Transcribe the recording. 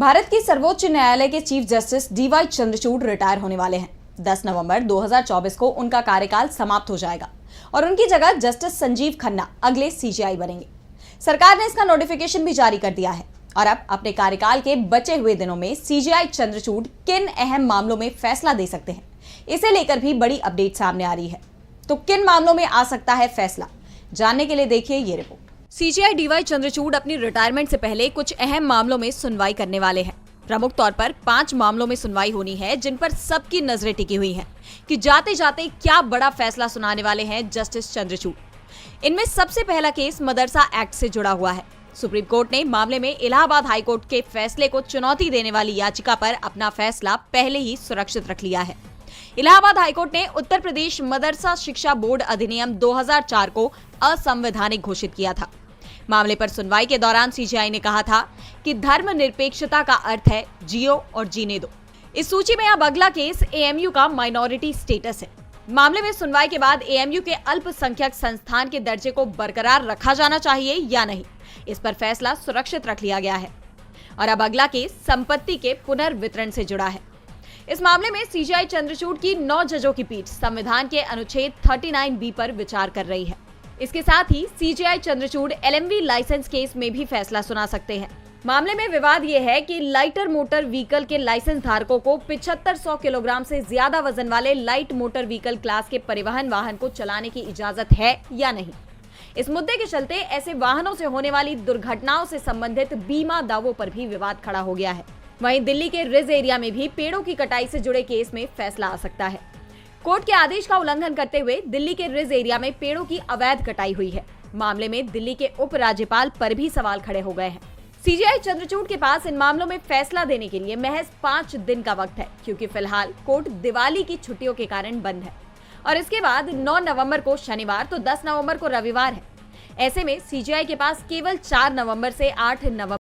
भारत के सर्वोच्च न्यायालय के chief justice DY Chandrachud retire होने वाले हैं। 10 नवंबर 2024 को उनका कार्यकाल समाप्त हो जाएगा और उनकी जगह जस्टिस संजीव खन्ना अगले सीजेआई बनेंगे। सरकार ने इसका नोटिफिकेशन भी जारी कर दिया है और अब अपने कार्यकाल के बचे हुए दिनों में सीजेआई चंद्रचूड़ किन अहम मामलों में फैसला दे सकते हैं, इसे लेकर भी बड़ी अपडेट सामने आ रही है। तो किन मामलों में आ सकता है फैसला, जानने के लिए देखिए ये रिपोर्ट। सीजेआई डीवाई चंद्रचूड़ अपनी रिटायरमेंट से पहले कुछ अहम मामलों में सुनवाई करने वाले हैं। प्रमुख तौर पर 5 मामलों में सुनवाई होनी है जिन पर सबकी नजरें टिकी हुई हैं कि जाते जाते क्या बड़ा फैसला सुनाने वाले हैं जस्टिस चंद्रचूड़। इनमें सबसे पहला केस मदरसा एक्ट से जुड़ा हुआ है। सुप्रीम कोर्ट ने मामले में इलाहाबाद हाईकोर्ट के फैसले को चुनौती देने वाली याचिका पर अपना फैसला पहले ही सुरक्षित रख लिया है। इलाहाबाद हाईकोर्ट ने उत्तर प्रदेश मदरसा शिक्षा बोर्ड अधिनियम 2004 को असंवैधानिक घोषित किया था। मामले पर सुनवाई के दौरान सीजेआई ने कहा था कि धर्मनिरपेक्षता का अर्थ है जियो और जीने दो। इस सूची में अब अगला केस एएमयू का माइनॉरिटी स्टेटस है। मामले में सुनवाई के बाद एएमयू के अल्पसंख्यक संस्थान के दर्जे को बरकरार रखा जाना चाहिए या नहीं, इस पर फैसला सुरक्षित रख लिया गया है। और अब अगला केस संपत्ति के पुनर्वितरण से जुड़ा है। इस मामले में सीजेआई चंद्रचूड़ की 9 जजों की पीठ संविधान के अनुच्छेद 39B पर विचार कर रही है। इसके साथ ही CJI Chandrachud LMV licence case में भी फैसला सुना सकते हैं। मामले में विवाद ये है कि लाइटर मोटर व्हीकल के लाइसेंस धारकों को 7500 किलोग्राम से ज्यादा वजन वाले लाइट मोटर व्हीकल क्लास के परिवहन वाहन को चलाने की इजाजत है या नहीं। इस मुद्दे के चलते ऐसे वाहनों से होने वाली दुर्घटनाओं से संबंधित बीमा दावों पर भी विवाद खड़ा हो गया है। वहीं दिल्ली के रिज एरिया में भी पेड़ों की कटाई से जुड़े केस में फैसला आ सकता है। कोर्ट के आदेश का उल्लंघन करते हुए दिल्ली के रिज एरिया में पेड़ों की अवैध कटाई हुई है। मामले में दिल्ली के उपराज्यपाल पर भी सवाल खड़े हो गए हैं। सीजेआई चंद्रचूड़ के पास इन मामलों में फैसला देने के लिए महज 5 दिन का वक्त है, क्योंकि फिलहाल कोर्ट दिवाली की छुट्टियों के कारण बंद है और इसके बाद 9 नवंबर को शनिवार तो 10 नवंबर को रविवार है। ऐसे में सीजेआई के पास केवल 4 नवंबर से 8 नवंबर